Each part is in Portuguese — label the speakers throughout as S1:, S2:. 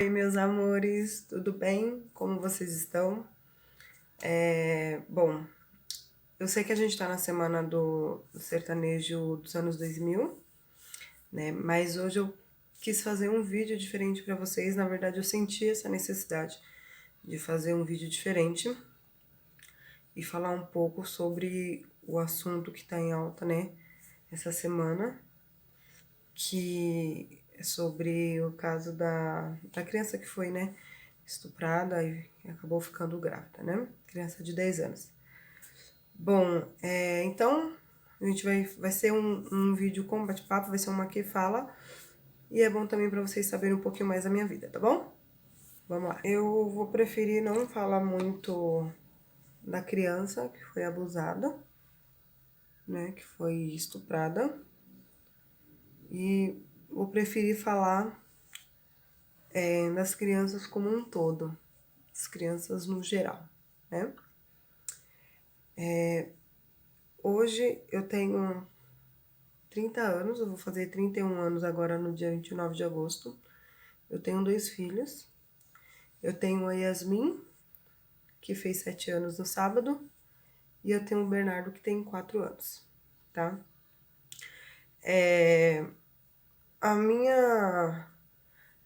S1: Oi, meus amores, tudo bem? Como vocês estão? Bom, eu sei que a gente tá na semana do sertanejo dos anos 2000, né? Mas hoje eu quis fazer um vídeo diferente pra vocês. Na verdade, eu senti essa necessidade de fazer um vídeo diferente e falar um pouco sobre o assunto que tá em alta, né? Essa semana, que é sobre o caso da criança que foi, né, estuprada e acabou ficando grávida, né? Criança de 10 anos. Bom, então a gente vai ser um vídeo com bate-papo, vai ser uma que fala, e é bom também para vocês saberem um pouquinho mais da minha vida, tá bom? Vamos lá. Eu vou preferir não falar muito da criança que foi abusada, né, que foi estuprada, e vou preferir falar das crianças como um todo, das crianças no geral, né? Hoje eu tenho 30 anos, eu vou fazer 31 anos agora no dia 29 de agosto. Eu tenho 2 filhos. Eu tenho a Yasmin, que fez 7 anos no sábado, e eu tenho o Bernardo, que tem 4 anos, tá? A minha,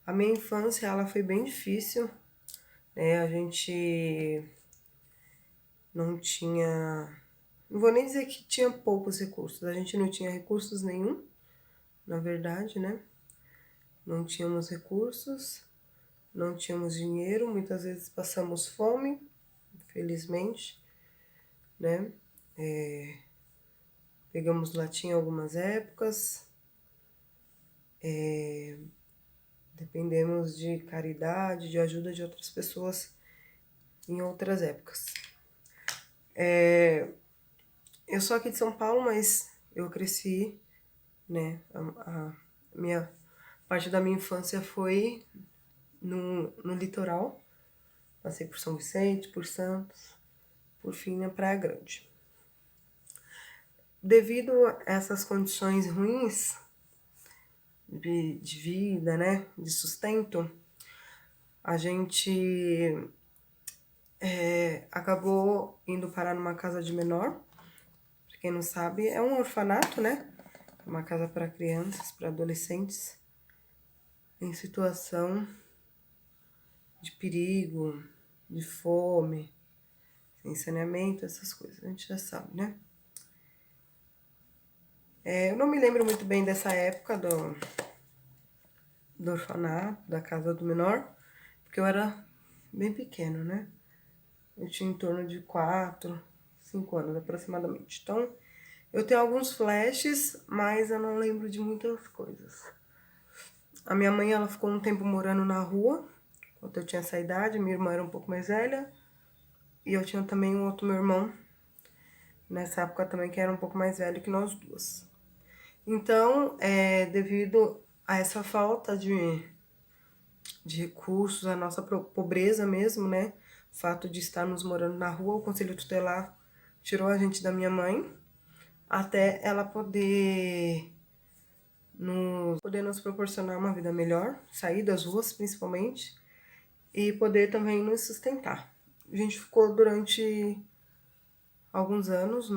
S1: a minha infância, ela foi bem difícil, né? A gente não tinha... Não vou nem dizer que tinha poucos recursos, a gente não tinha recursos nenhum, na verdade, né? Não tínhamos recursos, não tínhamos dinheiro, muitas vezes passamos fome, infelizmente, né? Pegamos latinha algumas épocas, dependemos de caridade, de ajuda de outras pessoas em outras épocas. Eu sou aqui de São Paulo, mas eu cresci, né? A minha parte da minha infância foi no litoral. Passei por São Vicente, por Santos, por fim na Praia Grande. Devido a essas condições ruins de vida, né, de sustento, a gente acabou indo parar numa casa de menor. Pra quem não sabe, é um orfanato, né? Uma casa para crianças, para adolescentes em situação de perigo, de fome, sem saneamento, essas coisas. A gente já sabe, né? Eu não me lembro muito bem dessa época do orfanato, da casa do menor, porque eu era bem pequeno, né? Eu tinha em torno de 4, 5 anos aproximadamente. Então, eu tenho alguns flashes, mas eu não lembro de muitas coisas. A minha mãe, ela ficou um tempo morando na rua, quando eu tinha essa idade. Minha irmã era um pouco mais velha. E eu tinha também um outro meu irmão, nessa época também, que era um pouco mais velho que nós duas. Então, devido a essa falta de recursos, a nossa pobreza mesmo, né? O fato de estarmos morando na rua, o Conselho Tutelar tirou a gente da minha mãe até ela poder nos proporcionar uma vida melhor, sair das ruas principalmente, e poder também nos sustentar. A gente ficou durante alguns anos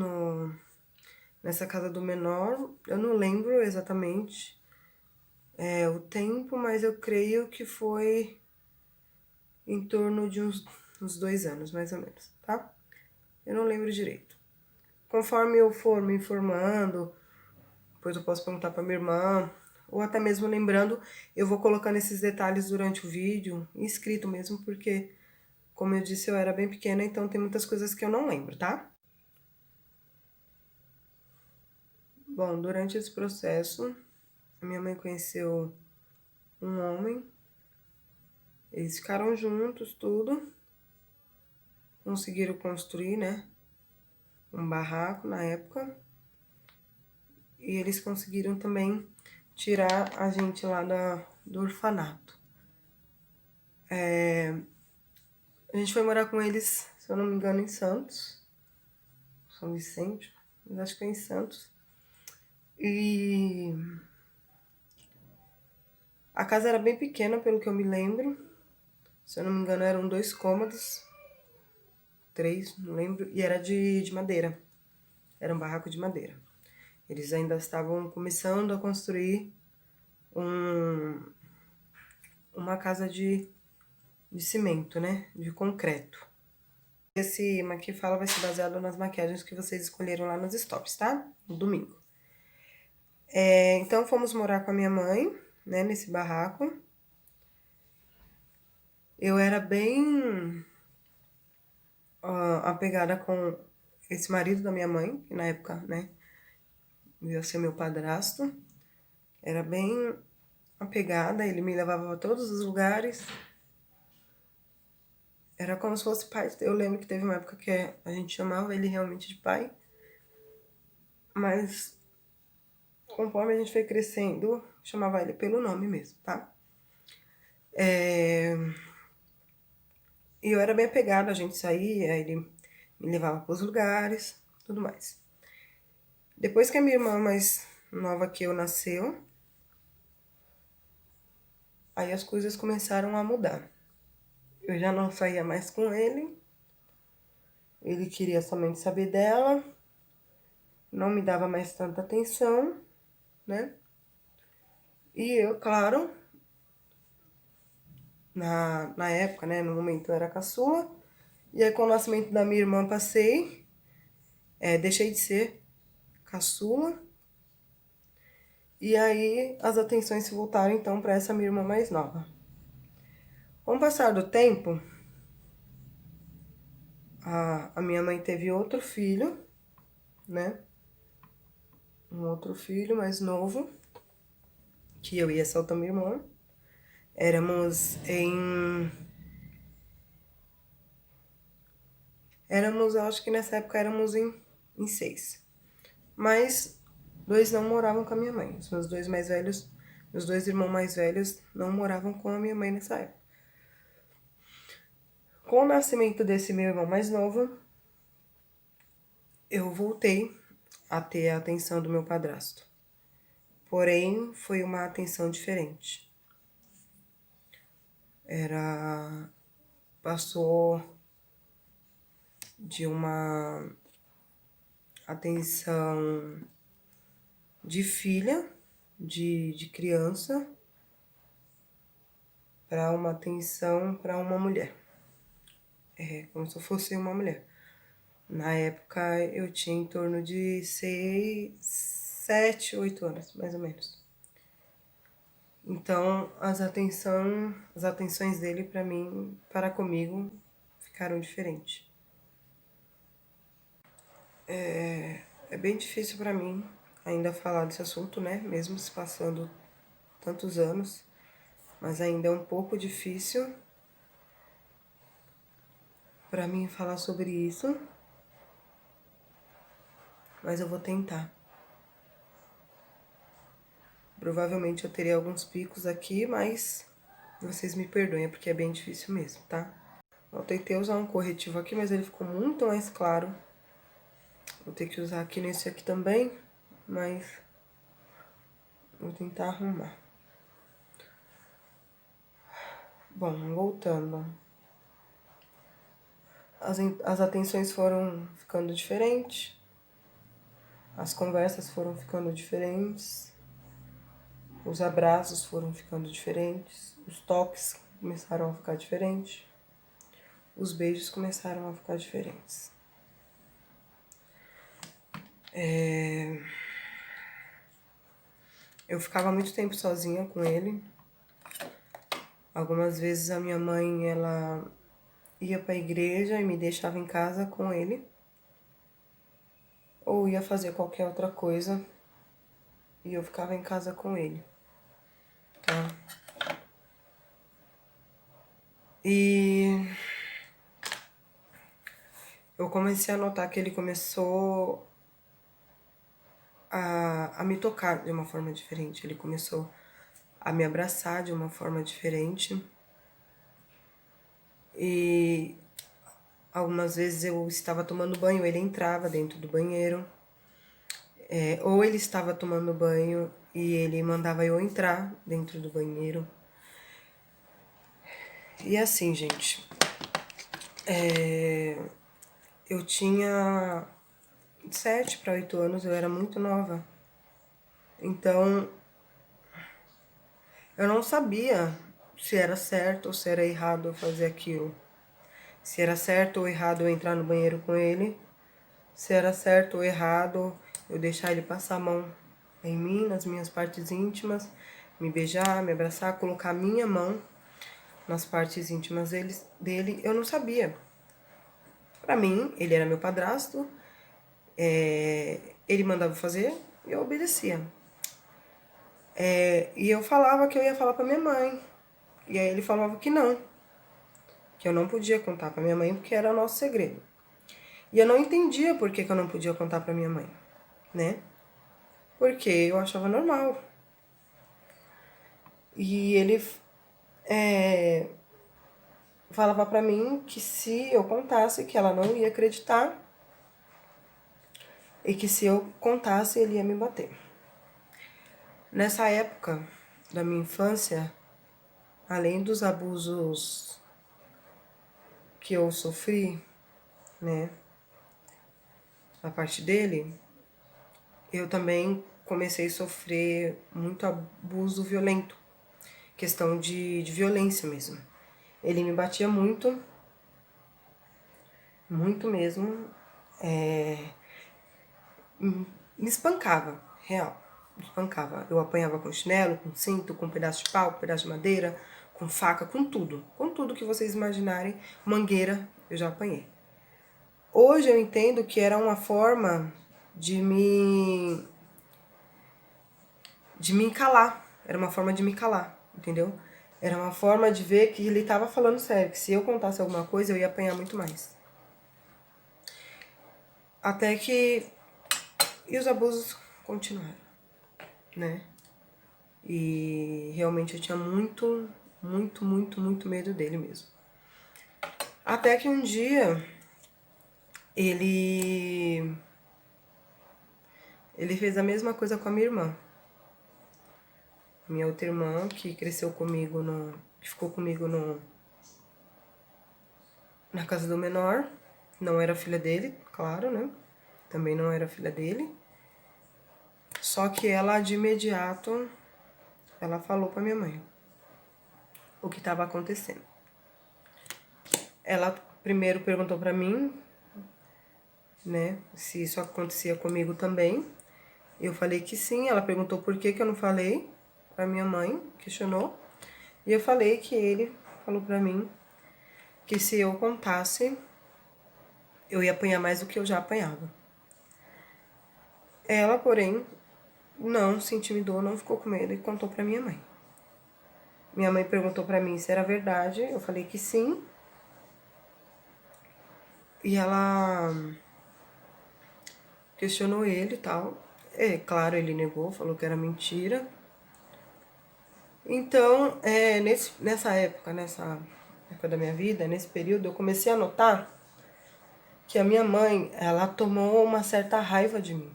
S1: nessa casa do menor. Eu não lembro exatamente o tempo, mas eu creio que foi em torno de uns 2 anos, mais ou menos, tá? Eu não lembro direito. Conforme eu for me informando, depois eu posso perguntar pra minha irmã, ou até mesmo lembrando, eu vou colocando esses detalhes durante o vídeo, escrito mesmo, porque, como eu disse, eu era bem pequena, então tem muitas coisas que eu não lembro, tá? Bom, durante esse processo, a minha mãe conheceu um homem, eles ficaram juntos, tudo, conseguiram construir, né, um barraco na época, e eles conseguiram também tirar a gente lá do orfanato. A gente foi morar com eles, se eu não me engano, em Santos, São Vicente, mas acho que é em Santos. E a casa era bem pequena, pelo que eu me lembro. Se eu não me engano, eram 2 cômodos, 3, não lembro, e era de madeira. Era um barraco de madeira. Eles ainda estavam começando a construir uma casa de cimento, né? De concreto. Esse maqui fala vai ser baseado nas maquiagens que vocês escolheram lá nos stories, tá? No domingo. Então, fomos morar com a minha mãe, né? Nesse barraco. Eu era bem apegada com esse marido da minha mãe, que na época, né? Ia ser meu padrasto. Era bem apegada, ele me levava a todos os lugares. Era como se fosse pai. Eu lembro que teve uma época que a gente chamava ele realmente de pai. Mas conforme a gente foi crescendo, chamava ele pelo nome mesmo, tá? E eu era bem apegada, a gente saía, ele me levava para os lugares, tudo mais. Depois que a minha irmã mais nova que eu nasceu, aí as coisas começaram a mudar. Eu já não saía mais com ele queria somente saber dela, não me dava mais tanta atenção, né? E eu, claro, na época, né, no momento eu era caçula, e aí com o nascimento da minha irmã passei, deixei de ser caçula, e aí as atenções se voltaram então para essa minha irmã mais nova. Com o passar do tempo, a minha mãe teve outro filho, né? Um outro filho mais novo, que eu e essa outra minha irmã. Eu acho que nessa época éramos em 6. Mas 2 não moravam com a minha mãe. Os meus 2 mais velhos, meus 2 irmãos mais velhos não moravam com a minha mãe nessa época. Com o nascimento desse meu irmão mais novo, eu voltei a ter a atenção do meu padrasto. Porém, foi uma atenção diferente. Passou de uma atenção de filha, de criança, para uma atenção para uma mulher. Como se eu fosse uma mulher. Na época eu tinha em torno de 6, 7, 8 anos, mais ou menos. Então as atenções dele para mim, para comigo, ficaram diferentes. É bem difícil para mim ainda falar desse assunto, né? Mesmo se passando tantos anos, mas ainda é um pouco difícil para mim falar sobre isso, mas eu vou tentar. Provavelmente eu terei alguns picos aqui, mas vocês me perdoem, é porque é bem difícil mesmo, tá? Eu tentei usar um corretivo aqui, mas ele ficou muito mais claro. Vou ter que usar aqui nesse aqui também, mas vou tentar arrumar. Bom, voltando. As atenções foram ficando diferentes, as conversas foram ficando diferentes, os abraços foram ficando diferentes, os toques começaram a ficar diferentes, os beijos começaram a ficar diferentes. Eu ficava muito tempo sozinha com ele. Algumas vezes a minha mãe, ela ia para a igreja e me deixava em casa com ele. Ou ia fazer qualquer outra coisa e eu ficava em casa com ele, tá? E eu comecei a notar que ele começou a me tocar de uma forma diferente. Ele começou a me abraçar de uma forma diferente. E algumas vezes eu estava tomando banho, ele entrava dentro do banheiro. Ou ele estava tomando banho e ele mandava eu entrar dentro do banheiro. E assim, gente, eu tinha 7 para 8 anos, eu era muito nova. Então, eu não sabia se era certo ou se era errado eu fazer aquilo. Se era certo ou errado eu entrar no banheiro com ele. Se era certo ou errado eu deixar ele passar a mão em mim, nas minhas partes íntimas, me beijar, me abraçar, colocar a minha mão nas partes íntimas dele. Eu não sabia. Pra mim, ele era meu padrasto, ele mandava fazer e eu obedecia. E eu falava que eu ia falar pra minha mãe. E aí ele falava que eu não podia contar pra minha mãe porque era nosso segredo. E eu não entendia por que eu não podia contar pra minha mãe, né? Porque eu achava normal. E ele falava pra mim que se eu contasse, que ela não ia acreditar e que se eu contasse, ele ia me bater. Nessa época da minha infância, além dos abusos que eu sofri, né, a parte dele, eu também comecei a sofrer muito abuso violento, questão de violência mesmo. Ele me batia muito, muito mesmo, me espancava, real, me espancava. Eu apanhava com chinelo, com cinto, com pedaço de pau, com pedaço de madeira, com faca, com tudo que vocês imaginarem, mangueira, eu já apanhei. Hoje eu entendo que era uma forma de me calar, era uma forma de me calar, entendeu? Era uma forma de ver que ele estava falando sério, que se eu contasse alguma coisa eu ia apanhar muito mais. Até que... E os abusos continuaram, né? E realmente eu tinha muito, muito, muito, muito medo dele mesmo. Até que um dia ele fez a mesma coisa com a minha irmã. Minha outra irmã, que cresceu comigo, que ficou comigo na casa do menor. Não era filha dele, claro, né? Também não era filha dele. Só que ela, de imediato, ela falou pra minha mãe o que estava acontecendo. Ela primeiro perguntou pra mim, né, se isso acontecia comigo também. Eu falei que sim. Ela perguntou por que eu não falei pra minha mãe, questionou. E eu falei que ele falou pra mim que se eu contasse, eu ia apanhar mais do que eu já apanhava. Ela, porém, não se intimidou, não ficou com medo e contou pra minha mãe. Minha mãe perguntou pra mim se era verdade, eu falei que sim. E ela questionou ele e tal. É claro, ele negou, falou que era mentira. Então, nessa época da minha vida, nesse período, eu comecei a notar que a minha mãe, ela tomou uma certa raiva de mim.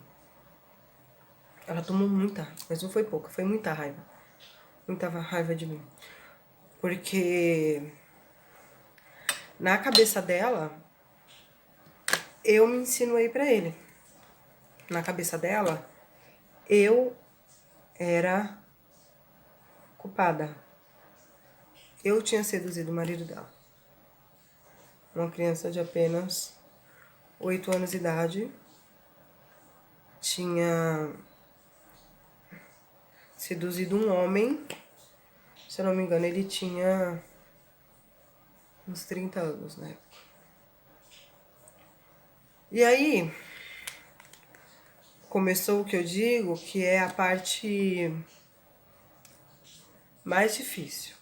S1: Ela tomou muita, mas não foi pouca, foi muita raiva. Muita raiva de mim. Porque na cabeça dela, eu me insinuei pra ele. Na cabeça dela, eu era culpada. Eu tinha seduzido o marido dela. Uma criança de apenas 8 anos de idade. Tinha seduzido um homem. Se eu não me engano, ele tinha uns 30 anos, né? E aí, começou o que eu digo, que é a parte mais difícil.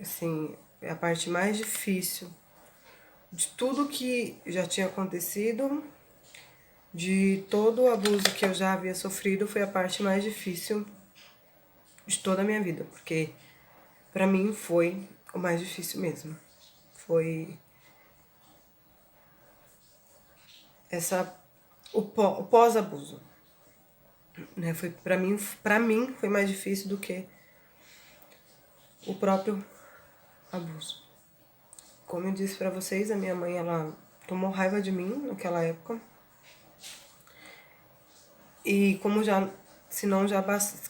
S1: Assim, é a parte mais difícil de tudo que já tinha acontecido, de todo o abuso que eu já havia sofrido, foi a parte mais difícil de toda a minha vida, porque pra mim foi o mais difícil mesmo. Foi o pós-abuso, né? Foi para mim foi mais difícil do que o próprio abuso. Como eu disse pra vocês, a minha mãe, ela tomou raiva de mim naquela época. E como já,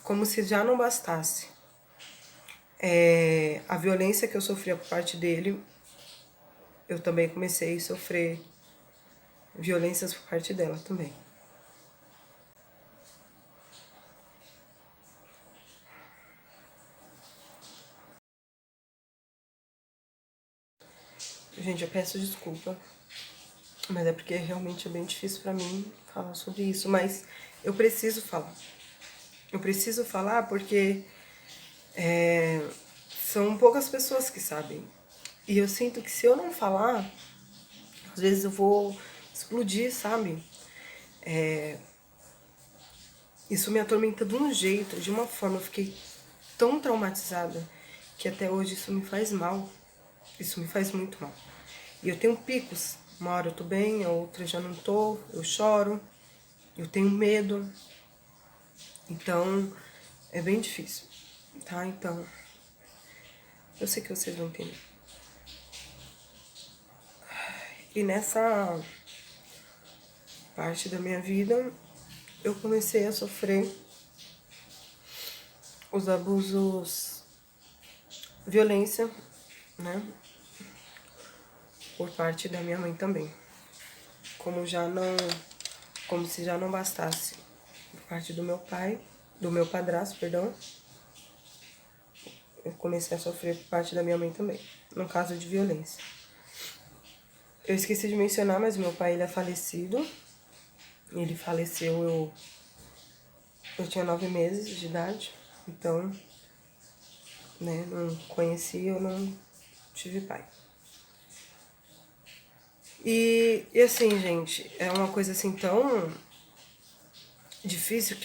S1: como se já não bastasse a violência que eu sofria por parte dele, eu também comecei a sofrer violências por parte dela também. Gente, eu peço desculpa, mas é porque realmente é bem difícil pra mim falar sobre isso, mas eu preciso falar. Eu preciso falar porque são poucas pessoas que sabem. E eu sinto que se eu não falar, às vezes eu vou explodir, sabe? Isso me atormenta de um jeito, de uma forma, eu fiquei tão traumatizada que até hoje isso me faz mal. Isso me faz muito mal. E eu tenho picos. Uma hora eu tô bem, a outra já não tô, eu choro, eu tenho medo. Então, é bem difícil, tá? Então, eu sei que vocês vão entender. E nessa parte da minha vida, eu comecei a sofrer os abusos, violência, né? Por parte da minha mãe também. Como se já não bastasse por parte do meu pai, do meu padrasto, perdão, eu comecei a sofrer por parte da minha mãe também, no caso de violência. Eu esqueci de mencionar, mas meu pai, ele é falecido. Ele faleceu, eu tinha 9 meses de idade, então, né, não conheci, eu não tive pai. E assim, gente, é uma coisa assim tão difícil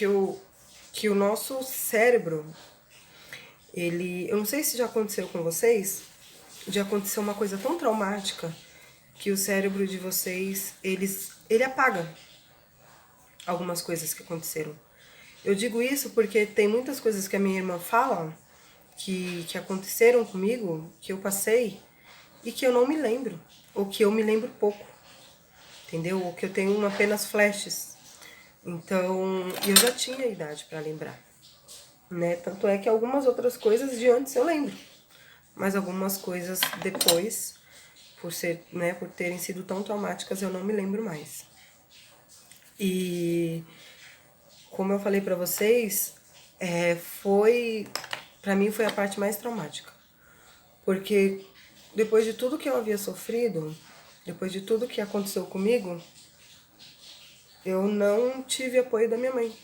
S1: que o nosso cérebro, eu não sei se já aconteceu com vocês, já aconteceu uma coisa tão traumática que o cérebro de vocês, ele apaga algumas coisas que aconteceram. Eu digo isso porque tem muitas coisas que a minha irmã fala que aconteceram comigo, que eu passei e que eu não me lembro, ou que eu me lembro pouco, entendeu? Ou que eu tenho apenas flashes. Então, eu já tinha idade para lembrar, né? Tanto é que algumas outras coisas de antes eu lembro, mas algumas coisas depois, por terem sido tão traumáticas, eu não me lembro mais. E como eu falei pra vocês, pra mim foi a parte mais traumática. Porque depois de tudo que eu havia sofrido, depois de tudo que aconteceu comigo, eu não tive apoio da minha mãe,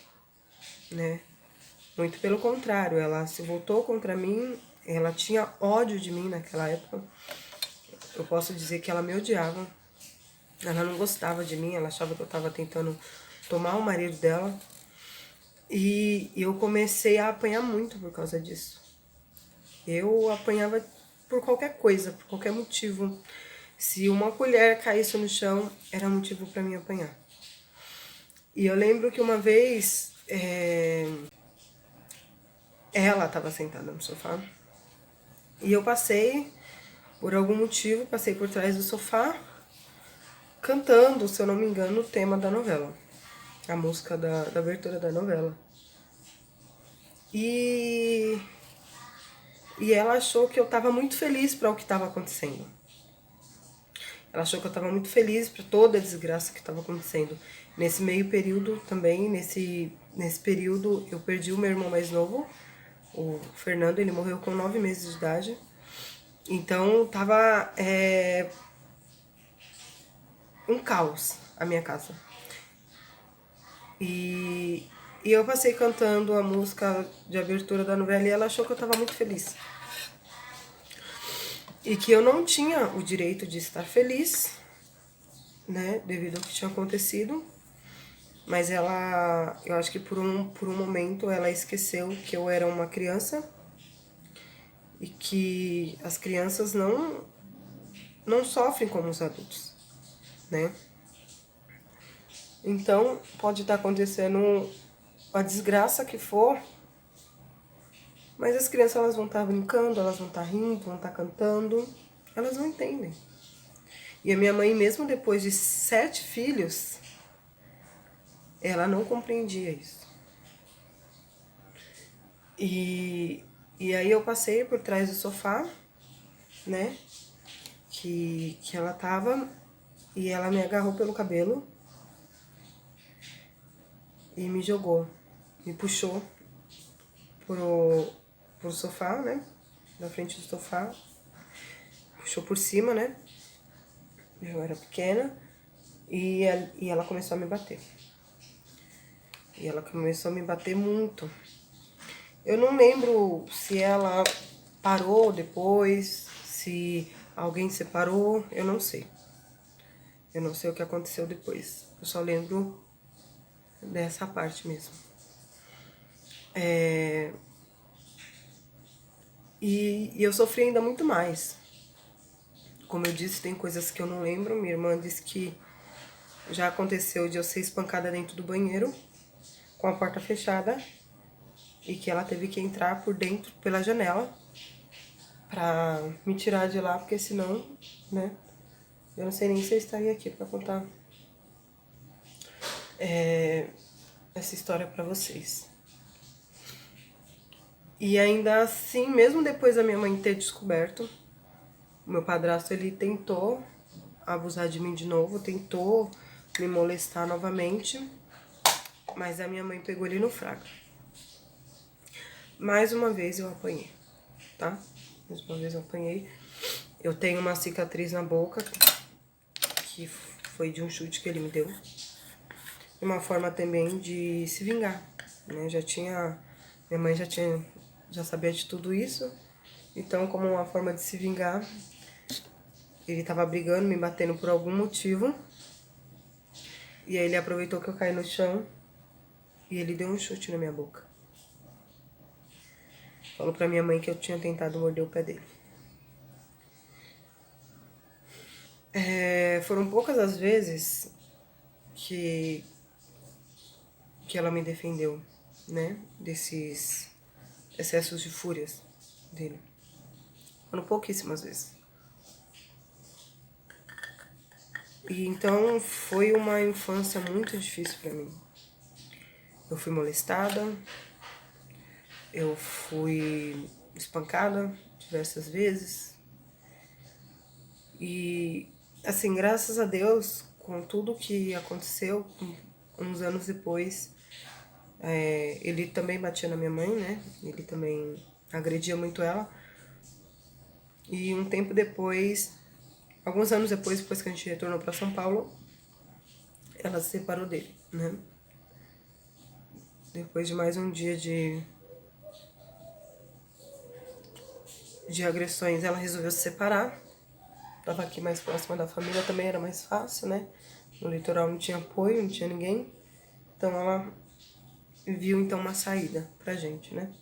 S1: né? Muito pelo contrário, ela se voltou contra mim, ela tinha ódio de mim naquela época. Eu posso dizer que ela me odiava. Ela não gostava de mim, ela achava que eu estava tentando tomar o marido dela. E eu comecei a apanhar muito por causa disso. Eu apanhava por qualquer coisa, por qualquer motivo. Se uma colher caísse no chão, era motivo para mim apanhar. E eu lembro que uma vez ela estava sentada no sofá e eu passei, por algum motivo, passei por trás do sofá cantando, se eu não me engano, o tema da novela. A música da abertura da novela. E ela achou que eu estava muito feliz para o que estava acontecendo. Ela achou que eu estava muito feliz por toda a desgraça que estava acontecendo. Nesse meio período também, nesse período, eu perdi o meu irmão mais novo, o Fernando, ele morreu com 9 meses de idade. Então, tava um caos a minha casa. E eu passei cantando a música de abertura da novela e ela achou que eu estava muito feliz. E que eu não tinha o direito de estar feliz, né, devido ao que tinha acontecido. Mas eu acho que por um momento ela esqueceu que eu era uma criança e que as crianças não sofrem como os adultos, né? Então, pode estar acontecendo a desgraça que for, mas as crianças elas vão estar brincando, elas vão estar rindo, vão estar cantando, Elas não entendem. E a minha mãe, mesmo depois de 7 filhos, ela não compreendia isso. E aí eu passei por trás do sofá, né? Que ela tava, e ela me agarrou pelo cabelo e me jogou, me puxou pro sofá, né? Na frente do sofá, puxou por cima, né? Eu era pequena e ela começou a me bater. E ela começou a me bater muito. Eu não lembro se ela parou depois, se alguém separou, eu não sei. Eu não sei o que aconteceu depois. Eu só lembro dessa parte mesmo. E eu sofri ainda muito mais. Como eu disse, tem coisas que eu não lembro. Minha irmã disse que já aconteceu de eu ser espancada dentro do banheiro, com a porta fechada, e que ela teve que entrar por dentro, pela janela, pra me tirar de lá, porque senão, né, eu não sei nem se eu estaria aqui pra contar essa história pra vocês. E ainda assim, mesmo depois da minha mãe ter descoberto, o meu padrasto, ele tentou abusar de mim de novo, tentou me molestar novamente, mas a minha mãe pegou ele no fraco. Mais uma vez eu apanhei, tá? Mais uma vez eu apanhei. Eu tenho uma cicatriz na boca, que foi de um chute que ele me deu. Uma forma também de se vingar, né? Minha mãe já sabia de tudo isso. Então, como uma forma de se vingar, ele tava brigando, me batendo por algum motivo. E aí ele aproveitou que eu caí no chão e ele deu um chute na minha boca. Falou pra minha mãe que eu tinha tentado morder o pé dele. Foram poucas as vezes que ela me defendeu, né? Desses excessos de fúrias dele. Foram pouquíssimas vezes. E então foi uma infância muito difícil pra mim. Eu fui molestada, eu fui espancada diversas vezes. E assim, graças a Deus, com tudo que aconteceu, uns anos depois, ele também batia na minha mãe, né? Ele também agredia muito ela. E um tempo depois, alguns anos depois que a gente retornou para São Paulo, ela se separou dele, né? Depois de mais um dia de agressões, ela resolveu se separar. Tava aqui mais próxima da família, também era mais fácil, né? No litoral não tinha apoio, não tinha ninguém. Então ela viu então uma saída pra gente, né?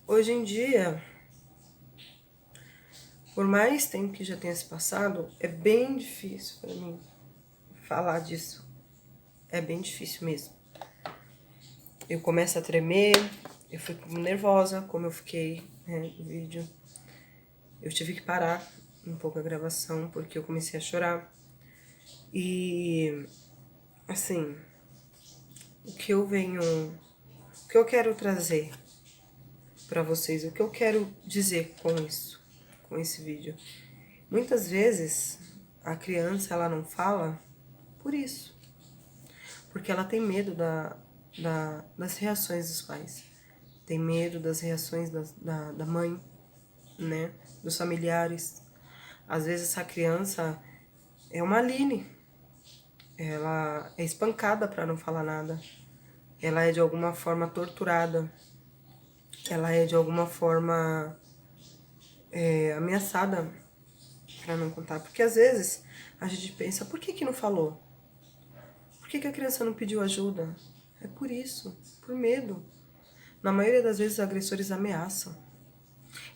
S1: Hoje em dia, por mais tempo que já tenha se passado, é bem difícil pra mim falar disso. É bem difícil mesmo. Eu começo a tremer, eu fico nervosa, como eu fiquei, né, no vídeo. Eu tive que parar um pouco a gravação, porque eu comecei a chorar. E, assim, o que eu quero trazer pra vocês, o que eu quero dizer com isso, com esse vídeo. Muitas vezes, a criança, ela não fala por isso. Porque ela tem medo das reações dos pais. Tem medo das reações da mãe, né? Dos familiares. Às vezes essa criança é uma Aline. Ela é espancada para não falar nada. Ela é de alguma forma torturada. Ela é de alguma forma ameaçada para não contar. Porque às vezes a gente pensa, por que não falou? Por que a criança não pediu ajuda? É por isso, por medo. Na maioria das vezes, os agressores ameaçam.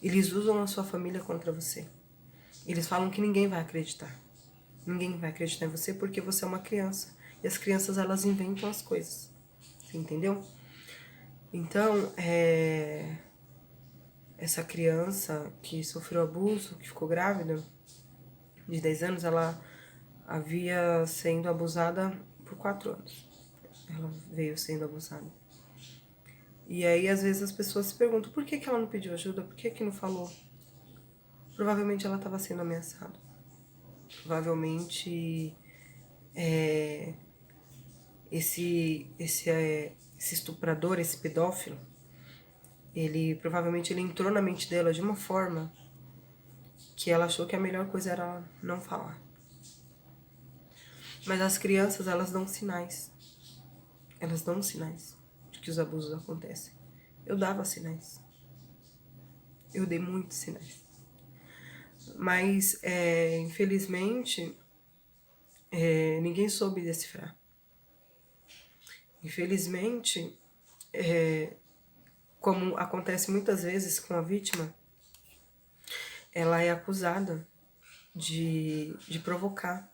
S1: Eles usam a sua família contra você. Eles falam que ninguém vai acreditar. Ninguém vai acreditar em você porque você é uma criança. E as crianças, elas inventam as coisas. Você entendeu? Então, essa criança que sofreu abuso, que ficou grávida, de 10 anos, ela havia sendo abusada por 4 anos. Ela veio sendo abusada. E aí, às vezes, as pessoas se perguntam por que ela não pediu ajuda, por que não falou? Provavelmente ela estava sendo ameaçada. Provavelmente esse estuprador, esse pedófilo, provavelmente ele entrou na mente dela de uma forma que ela achou que a melhor coisa era não falar. Mas as crianças, elas dão sinais. Elas dão sinais de que os abusos acontecem. Eu dava sinais. Eu dei muitos sinais. Mas, infelizmente, ninguém soube decifrar. Infelizmente, como acontece muitas vezes com a vítima, ela é acusada de provocar,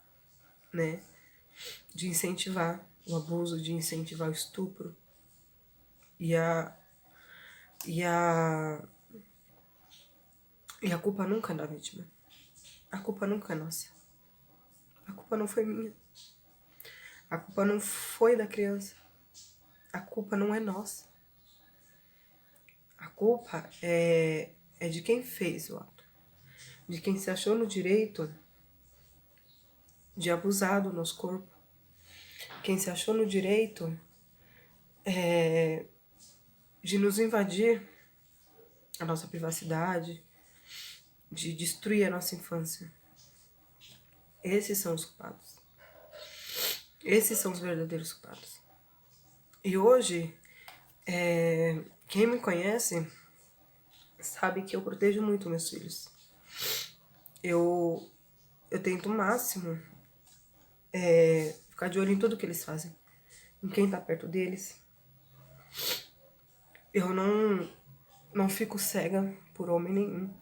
S1: né? De incentivar o abuso, de incentivar o estupro. E a culpa nunca é da vítima. A culpa nunca é nossa. A culpa não foi minha. A culpa não foi da criança. A culpa não é nossa. A culpa é de quem fez o ato. De quem se achou no direito de abusar do nosso corpo. Quem se achou no direito de nos invadir a nossa privacidade, de destruir a nossa infância. Esses são os culpados. Esses são os verdadeiros culpados. E hoje, quem me conhece sabe que eu protejo muito meus filhos. Eu tento o máximo ficar de olho em tudo que eles fazem. Em quem tá perto deles. Eu não fico cega por homem nenhum,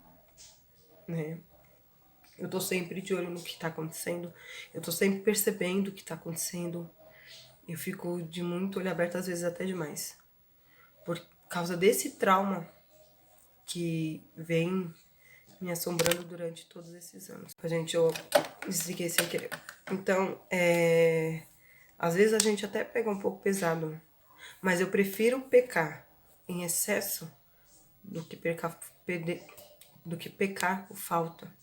S1: né? Eu tô sempre de olho no que tá acontecendo. Eu tô sempre percebendo o que tá acontecendo. Eu fico de muito olho aberto, às vezes até demais. Por causa desse trauma que vem me assombrando durante todos esses anos. Gente, eu desliguei sem querer. Então, às vezes a gente até pega um pouco pesado. Mas eu prefiro pecar em excesso do que pecar por falta.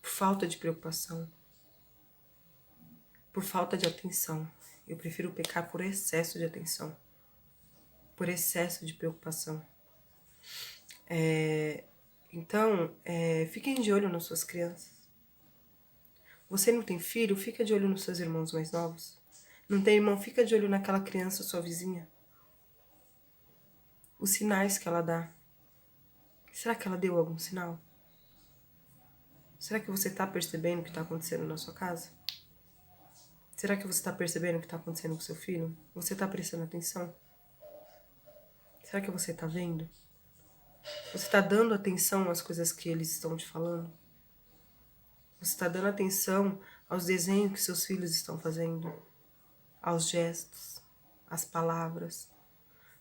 S1: Por falta de preocupação. Por falta de atenção. Eu prefiro pecar por excesso de atenção. Por excesso de preocupação. Então, fiquem de olho nas suas crianças. Você não tem filho? Fica de olho nos seus irmãos mais novos. Não tem irmão? Fica de olho naquela criança, sua vizinha. Os sinais que ela dá. Será que ela deu algum sinal? Será que você está percebendo o que está acontecendo na sua casa? Será que você está percebendo o que está acontecendo com seu filho? Você está prestando atenção? Será que você está vendo? Você está dando atenção às coisas que eles estão te falando? Você está dando atenção aos desenhos que seus filhos estão fazendo? Aos gestos? Às palavras?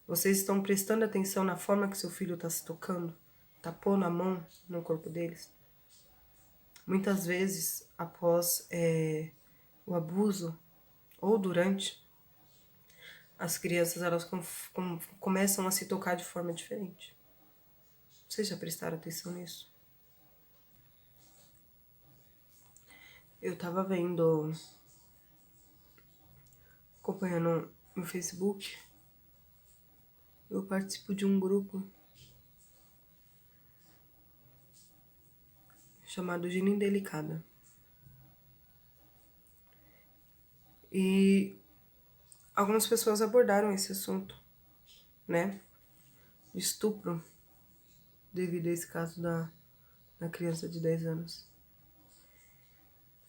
S1: Vocês estão prestando atenção na forma que seu filho está se tocando? Está pondo a mão no corpo deles? Muitas vezes, após o abuso, ou durante, as crianças elas começam a se tocar de forma diferente. Vocês já prestaram atenção nisso? Eu tava vendo, acompanhando no Facebook, eu participo de um grupo chamado Gina Indelicada. E algumas pessoas abordaram esse assunto, né? De estupro, devido a esse caso da criança de 10 anos.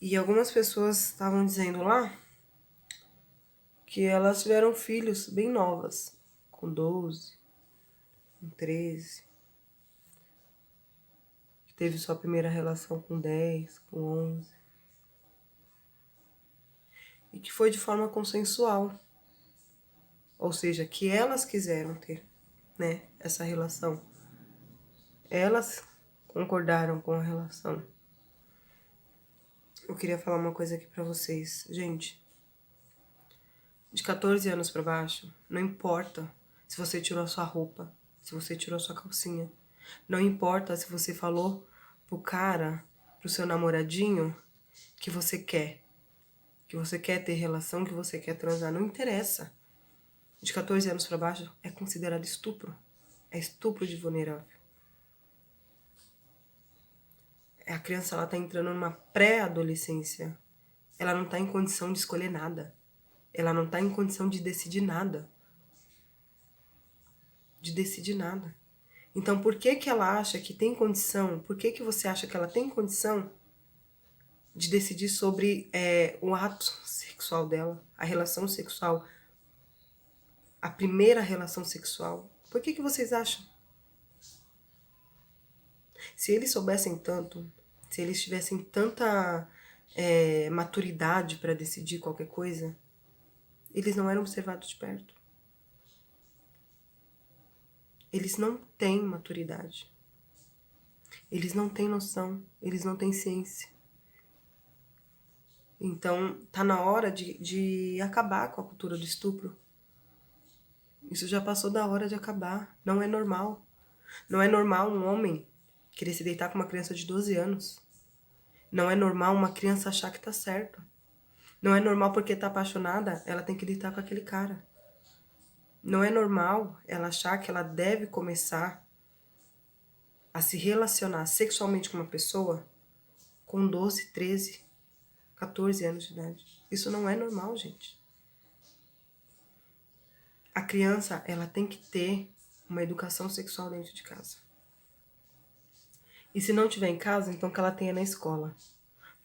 S1: E algumas pessoas estavam dizendo lá que elas tiveram filhos bem novas, com 12, com 13, que teve sua primeira relação com 10, com 11. E que foi de forma consensual. Ou seja, que elas quiseram ter, né, essa relação. Elas concordaram com a relação. Eu queria falar uma coisa aqui pra vocês. Gente, de 14 anos pra baixo, não importa se você tirou a sua roupa, se você tirou a sua calcinha. Não importa se você falou pro cara, pro seu namoradinho, que você quer. Que você quer ter relação, que você quer transar. Não interessa. De 14 anos pra baixo é considerado estupro. É estupro de vulnerável. A criança, ela tá entrando numa pré-adolescência. Ela não tá em condição de escolher nada. Ela não tá em condição de decidir nada. De decidir nada. Então, por que que ela acha que tem condição? Por que que você acha que ela tem condição de decidir sobre o ato sexual dela, a relação sexual, a primeira relação sexual? Por que que vocês acham? Se eles soubessem tanto, se eles tivessem tanta maturidade para decidir qualquer coisa, eles não eram observados de perto. Eles não têm maturidade. Eles não têm noção, eles não têm ciência. Então, tá na hora de acabar com a cultura do estupro. Isso já passou da hora de acabar. Não é normal. Não é normal um homem querer se deitar com uma criança de 12 anos. Não é normal uma criança achar que tá certo. Não é normal porque tá apaixonada, ela tem que deitar com aquele cara. Não é normal ela achar que ela deve começar a se relacionar sexualmente com uma pessoa com 12, 13, 14 anos de idade. Isso não é normal, gente. A criança, ela tem que ter uma educação sexual dentro de casa. E se não tiver em casa, então que ela tenha na escola.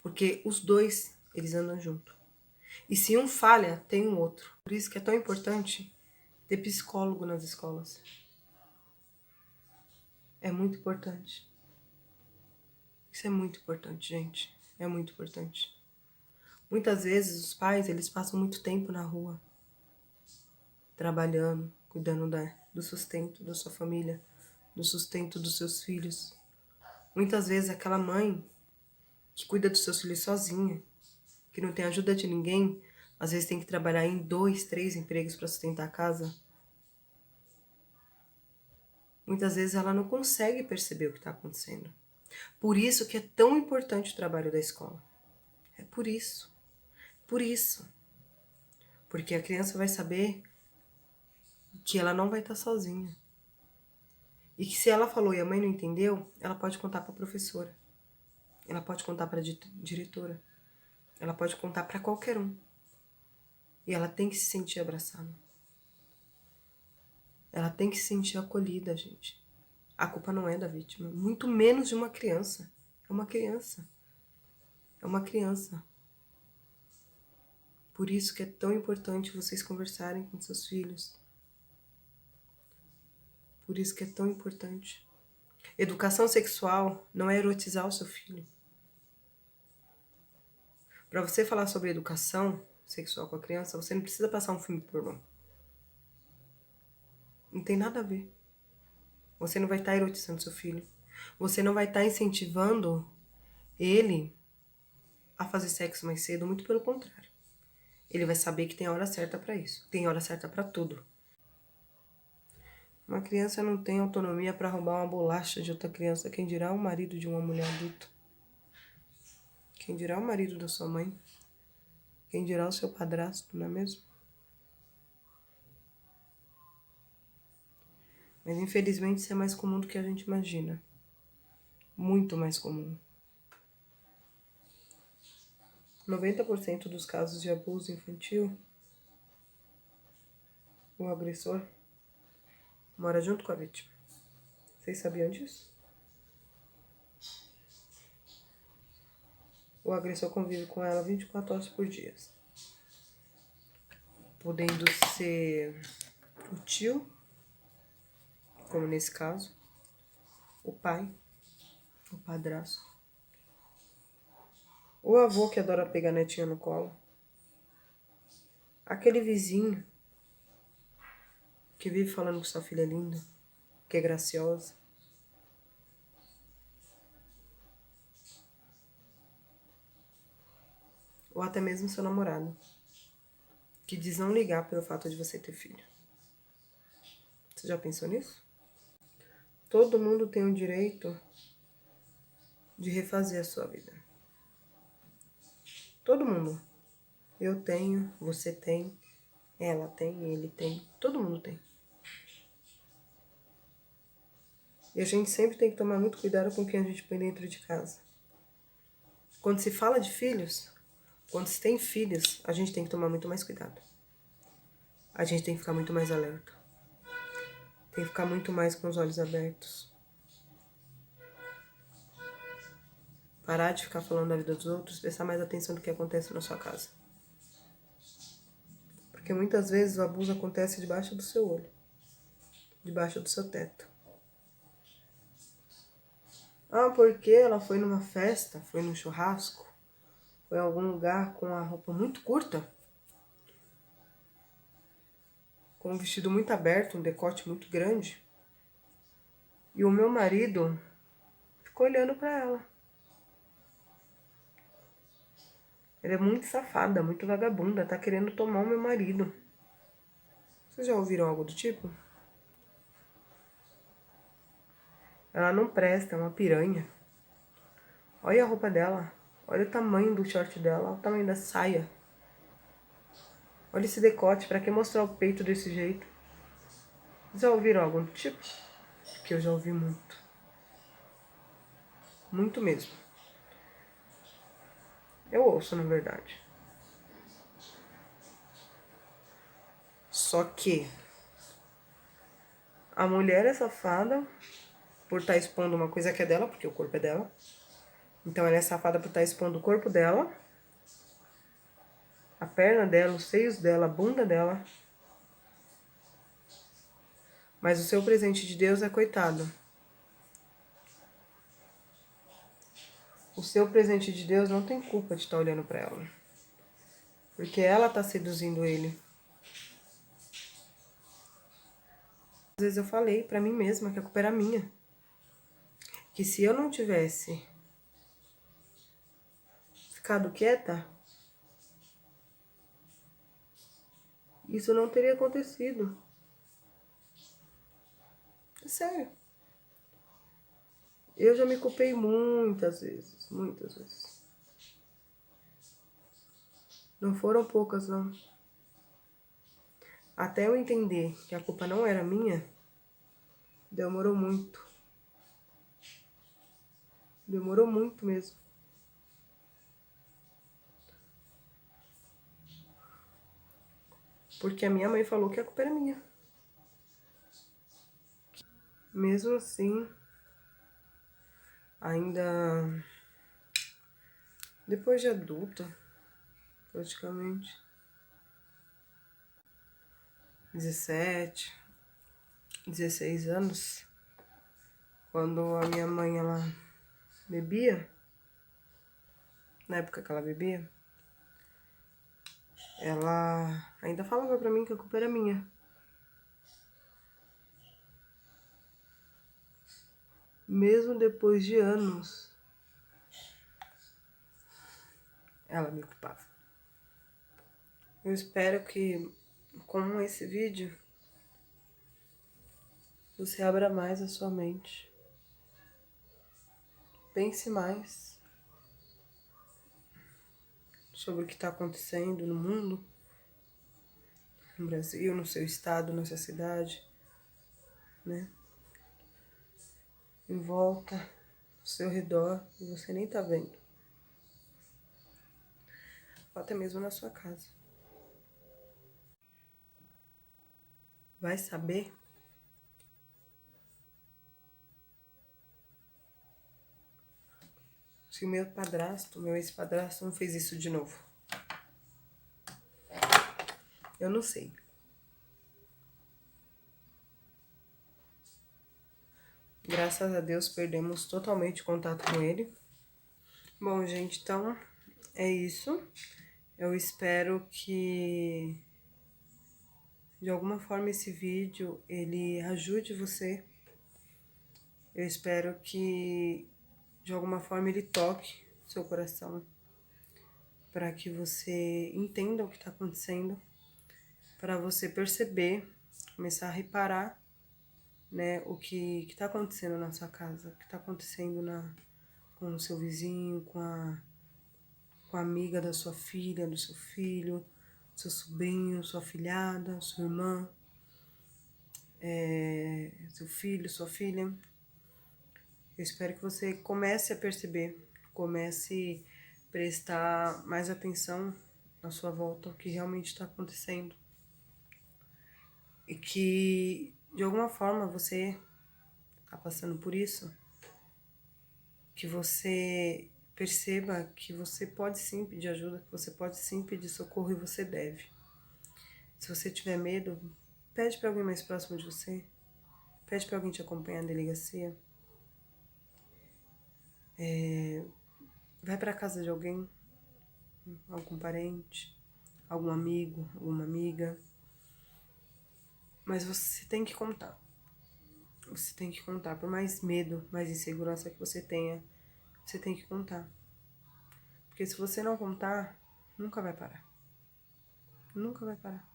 S1: Porque os dois, eles andam junto. E se um falha, tem um outro. Por isso que é tão importante ter psicólogo nas escolas. É muito importante. Isso é muito importante, gente. É muito importante. Muitas vezes os pais, eles passam muito tempo na rua, trabalhando, cuidando do sustento da sua família, do sustento dos seus filhos. Muitas vezes aquela mãe que cuida dos seus filhos sozinha, que não tem ajuda de ninguém, às vezes tem que trabalhar em 2, 3 empregos para sustentar a casa. Muitas vezes ela não consegue perceber o que está acontecendo. Por isso que é tão importante o trabalho da escola. É por isso. Por isso. Porque a criança vai saber que ela não vai estar sozinha. E que se ela falou e a mãe não entendeu, ela pode contar para a professora. Ela pode contar para a diretora. Ela pode contar para qualquer um. E ela tem que se sentir abraçada. Ela tem que se sentir acolhida, gente. A culpa não é da vítima, muito menos de uma criança. É uma criança. É uma criança. Por isso que é tão importante vocês conversarem com seus filhos. Por isso que é tão importante. Educação sexual não é erotizar o seu filho. Para você falar sobre educação sexual com a criança, você não precisa passar um filme pornô. Não tem nada a ver. Você não vai estar erotizando seu filho. Você não vai estar incentivando ele a fazer sexo mais cedo, muito pelo contrário. Ele vai saber que tem hora certa para isso. Tem hora certa para tudo. Uma criança não tem autonomia para roubar uma bolacha de outra criança. Quem dirá o marido de uma mulher adulta? Quem dirá o marido da sua mãe? Quem dirá o seu padrasto, não é mesmo? Mas infelizmente isso é mais comum do que a gente imagina. Muito mais comum. 90% dos casos de abuso infantil, o agressor mora junto com a vítima. Vocês sabiam disso? O agressor convive com ela 24 horas por dia. Podendo ser o tio, como nesse caso, o pai, o padrasto, o avô que adora pegar netinha no colo, aquele vizinho que vive falando que sua filha é linda, que é graciosa, ou até mesmo seu namorado, que diz não ligar pelo fato de você ter filho. Você já pensou nisso? Todo mundo tem o direito de refazer a sua vida. Todo mundo. Eu tenho, você tem, ela tem, ele tem, todo mundo tem. E a gente sempre tem que tomar muito cuidado com quem a gente põe dentro de casa. Quando se fala de filhos, quando se tem filhos, a gente tem que tomar muito mais cuidado. A gente tem que ficar muito mais alerta. Tem que ficar muito mais com os olhos abertos. Parar de ficar falando da vida dos outros, prestar mais atenção no que acontece na sua casa. Porque muitas vezes o abuso acontece debaixo do seu olho, debaixo do seu teto. Ah, porque ela foi numa festa, foi num churrasco, foi em algum lugar com a roupa muito curta, com um vestido muito aberto, um decote muito grande. E o meu marido ficou olhando pra ela. Ela é muito safada, muito vagabunda, tá querendo tomar o meu marido. Vocês já ouviram algo do tipo? Ela não presta, é uma piranha. Olha a roupa dela, olha o tamanho do short dela, olha o tamanho da saia. Olha esse decote, pra que mostrar o peito desse jeito? Vocês já ouviram algo do tipo? Porque eu já ouvi muito. Muito mesmo. Eu ouço, na verdade. Só que a mulher é safada por estar expondo uma coisa que é dela, porque o corpo é dela. Então ela é safada por estar expondo o corpo dela, a perna dela, os seios dela, a bunda dela. Mas o seu presente de Deus é coitado. O seu presente de Deus não tem culpa de estar olhando pra ela. Porque ela tá seduzindo ele. Às vezes eu falei pra mim mesma que a culpa era minha. Que se eu não tivesse ficado quieta, isso não teria acontecido. É sério. Eu já me culpei muitas vezes, muitas vezes. Não foram poucas, não. Até eu entender que a culpa não era minha, demorou muito. Demorou muito mesmo. Porque a minha mãe falou que a culpa era minha. Mesmo assim, ainda depois de adulta, praticamente, 17, 16 anos, quando a minha mãe, ela bebia, na época que ela bebia, ela ainda falava pra mim que a culpa era minha. Mesmo depois de anos, ela me culpava. Eu espero que com esse vídeo você abra mais a sua mente. Pense mais sobre o que está acontecendo no mundo, no Brasil, no seu estado, na sua cidade, né? Em volta, ao seu redor, e você nem tá vendo. Ou até mesmo na sua casa. Vai saber se o meu padrasto, meu ex-padrasto, não fez isso de novo. Eu não sei. Graças a Deus perdemos totalmente contato com ele. Bom, gente, então é isso. Eu espero que de alguma forma esse vídeo ele ajude você. Eu espero que de alguma forma ele toque seu coração, para que você entenda o que está acontecendo, para você perceber, começar a reparar, né, o que está acontecendo na sua casa, o que está acontecendo com o seu vizinho, com a amiga da sua filha, do seu filho, seu sobrinho, sua filhada, sua irmã, seu filho, sua filha. Eu espero que você comece a perceber, comece a prestar mais atenção na sua volta, o que realmente está acontecendo. E que, de alguma forma, você está passando por isso, que você perceba que você pode sim pedir ajuda, que você pode sim pedir socorro e você deve. Se você tiver medo, pede para alguém mais próximo de você, pede para alguém te acompanhar na delegacia, vai para casa de alguém, algum parente, algum amigo, alguma amiga, mas você tem que contar. Você tem que contar, por mais medo, mais insegurança que você tenha, você tem que contar. Porque se você não contar, nunca vai parar. Nunca vai parar.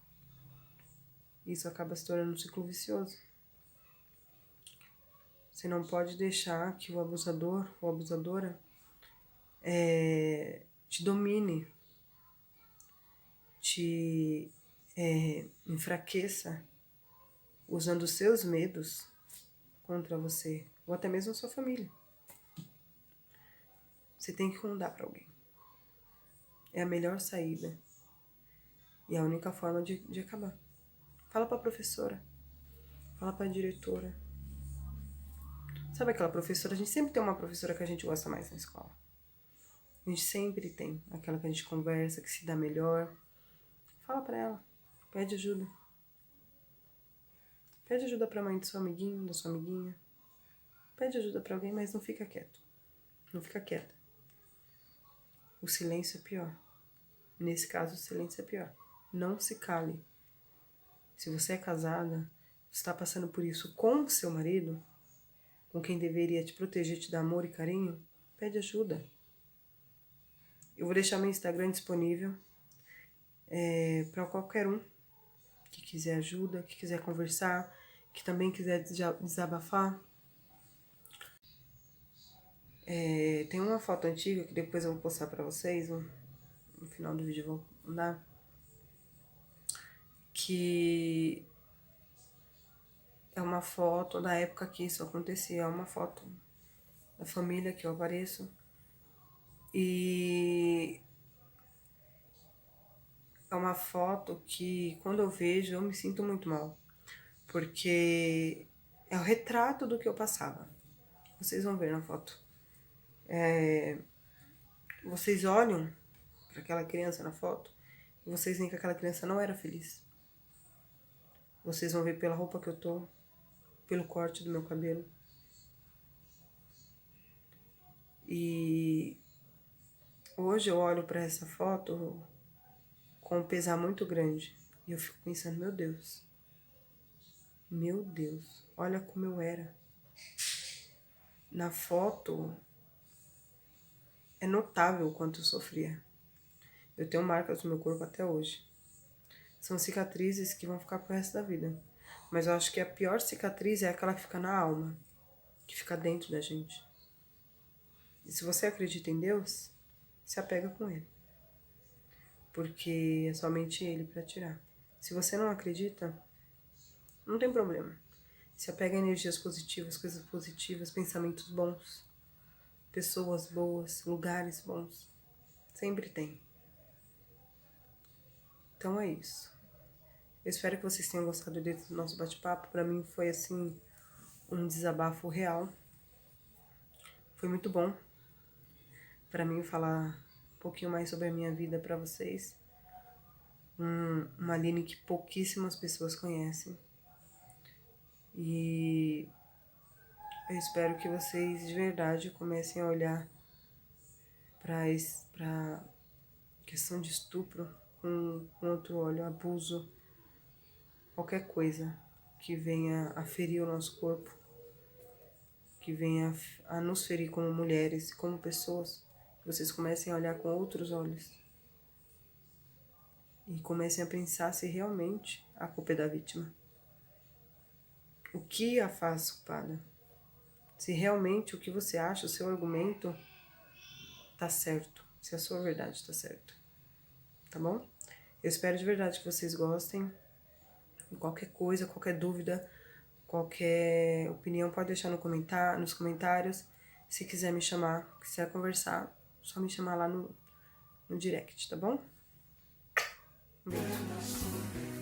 S1: Isso acaba se tornando um ciclo vicioso. Você não pode deixar que o abusador ou abusadora te domine, te enfraqueça, usando os seus medos contra você, ou até mesmo a sua família. Você tem que contar para alguém. É a melhor saída. E é a única forma de acabar. Fala pra professora. Fala pra diretora. Sabe aquela professora? A gente sempre tem uma professora que a gente gosta mais na escola. A gente sempre tem aquela que a gente conversa, que se dá melhor. Fala pra ela. Pede ajuda. Pede ajuda pra mãe do seu amiguinho, da sua amiguinha. Pede ajuda pra alguém, mas não fica quieto. Não fica quieta. O silêncio é pior. Nesse caso, o silêncio é pior. Não se cale. Se você é casada, está passando por isso com seu marido, com quem deveria te proteger, te dar amor e carinho, pede ajuda. Eu vou deixar meu Instagram disponível para qualquer um que quiser ajuda, que quiser conversar, que também quiser desabafar. Tem uma foto antiga que depois eu vou postar para vocês, no final do vídeo eu vou mandar, que é uma foto da época que isso acontecia, é uma foto da família que eu apareço. E é uma foto que, quando eu vejo, eu me sinto muito mal. Porque é o retrato do que eu passava. Vocês vão ver na foto. Vocês olham para aquela criança na foto e vocês veem que aquela criança não era feliz. Vocês vão ver pela roupa que eu tô, pelo corte do meu cabelo. E hoje eu olho para essa foto com um pesar muito grande. E eu fico pensando, meu Deus, olha como eu era. Na foto é notável o quanto eu sofria. Eu tenho marcas no meu corpo até hoje. São cicatrizes que vão ficar pro resto da vida. Mas eu acho que a pior cicatriz é aquela que fica na alma, que fica dentro da gente. E se você acredita em Deus, se apega com Ele. Porque é somente Ele para tirar. Se você não acredita, não tem problema. Se apega a energias positivas, coisas positivas, pensamentos bons, pessoas boas, lugares bons. Sempre tem. Então é isso. Eu espero que vocês tenham gostado desse nosso bate-papo. Pra mim foi assim um desabafo real. Foi muito bom pra mim falar um pouquinho mais sobre a minha vida pra vocês. Uma Aline que pouquíssimas pessoas conhecem. E eu espero que vocês de verdade comecem a olhar pra questão de estupro com outro olho, abuso, qualquer coisa que venha a ferir o nosso corpo, que venha a nos ferir como mulheres, como pessoas, que vocês comecem a olhar com outros olhos. E comecem a pensar se realmente a culpa é da vítima. O que a faz culpada? Se realmente o que você acha, o seu argumento tá certo. Se a sua verdade tá certa. Tá bom? Eu espero de verdade que vocês gostem. Qualquer coisa, qualquer dúvida, qualquer opinião, pode deixar nos comentários. Se quiser me chamar, quiser conversar, só me chamar lá no direct, tá bom? Um beijo.